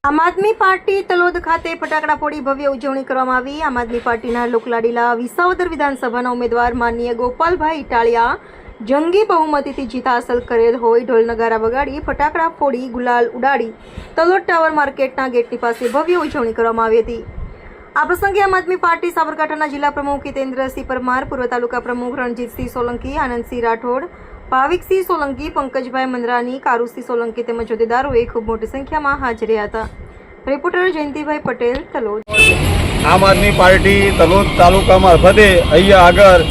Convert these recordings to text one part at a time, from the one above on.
આમ આદમી પાર્ટી તલોદ ખાતે ફટાકડા ફોડી ભવ્ય ઉજવણી કરવામાં આવી। આમ આદમી પાર્ટીના લોકલાડીલા વિસાવદર વિધાનસભાના ઉમેદવાર માનનીય ગોપાલભાઈ ઇટાલિયા જંગી બહુમતીથી જીત હાંસલ કરેલ હોય ઢોલ નગારા વગાડી ફટાકડા ફોડી ગુલાલ ઉડાડી તલોદ ટાવર માર્કેટના ગેટની પાસે ભવ્ય ઉજવણી કરવામાં આવી હતી। આ પ્રસંગે આમ આદમી પાર્ટી સાબરકાંઠાના જિલ્લા પ્રમુખ હિતેન્દ્રસિંહ પરમાર, પૂર્વ તાલુકા પ્રમુખ રણજીતસિંહ સોલંકી, આનંદસિંહ રાઠોડ, ભાવિકસિંહ સોલંકી, પંકજભાઈ મંદરાની, કારુસિંહ સોલંકી તેમજ હોદ્દેદારોએ ખૂબ મોટી સંખ્યામાં હાજર રહ્યા હતા। રિપોર્ટર જયંતિભાઈ પટેલ, તલોદ। આમ આદમી પાર્ટી તલોદ તાલુકા મારફતે અહીંયા આગળ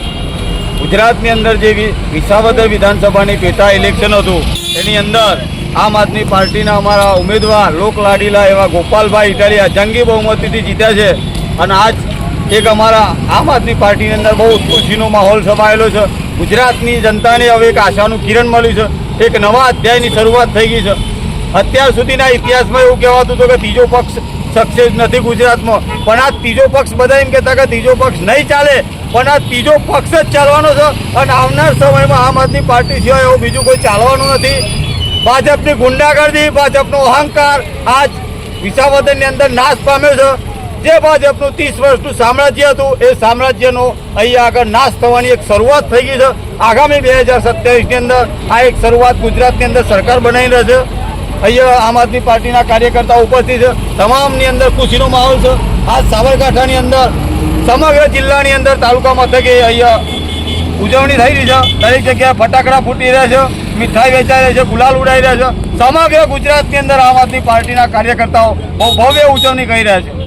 ગુજરાતની અંદર જે વિસાવદર વિધાનસભાની પેટા ઇલેક્શન હતું એની અંદર આમ આદમી પાર્ટીના અમારા ઉમેદવાર લોકલાડીલા એવા ગોપાલભાઈ ઇટાલિયા જંગી બહુમતીથી જીત્યા છે અને આજ એક અમારા આમ આદમી પાર્ટીની અંદર બહુ ખુશીનો માહોલ સમાયેલો છે। ગુજરાતની જનતાને હવે એક આશાનું કિરણ મળ્યું છે, એક નવા અધ્યાયની શરૂઆત થઈ ગઈ છે। અત્યાર સુધીના ઇતિહાસમાં એવું કહેવાતું હતું કે ત્રીજો પક્ષ સક્સેસ નથી ગુજરાતમાં, પણ આ ત્રીજો પક્ષ બધા એમ કહેતા કે ત્રીજો પક્ષ નહીં ચાલે, પણ આ ત્રીજો પક્ષ જ ચાલવાનો છે અને આવનાર સમયમાં આમ આદમી પાર્ટી સિવાય એવું બીજું કોઈ ચાલવાનું નથી। ભાજપની ગુંડાગર્દી, ભાજપનો અહંકાર આજ વિસાવદરની અંદર નાશ પામ્યો છે। જે ભાજપનું 30 વર્ષનું સામ્રાજ્ય હતું એ સામ્રાજ્યનો અહીંયા આગળ નાશ થવાની એક શરૂઆત થઈ ગઈ છે। આગામી 2027ની અંદર આ એક શરૂઆત ગુજરાતની અંદર સરકાર બનાવી રહી છે। અહીંયા આમ આદમી પાર્ટીના કાર્યકર્તાઓ ઉપસ્થિત છે, તમામની અંદર ખુશીનો માહોલ છે। આ સાબરકાંઠાની અંદર સમગ્ર જિલ્લાની અંદર તાલુકા મથકે અહીંયા ઉજવણી થઈ રહી છે। દરેક જગ્યાએ ફટાકડા ફૂટી રહ્યા છે, મીઠાઈ વેચાઈ રહી છે, ગુલાલ ઉડાઈ રહ્યા છે। સમગ્ર ગુજરાતની અંદર આમ આદમી પાર્ટીના કાર્યકર્તાઓ બહુ ભવ્ય ઉજવણી કરી રહ્યા છે।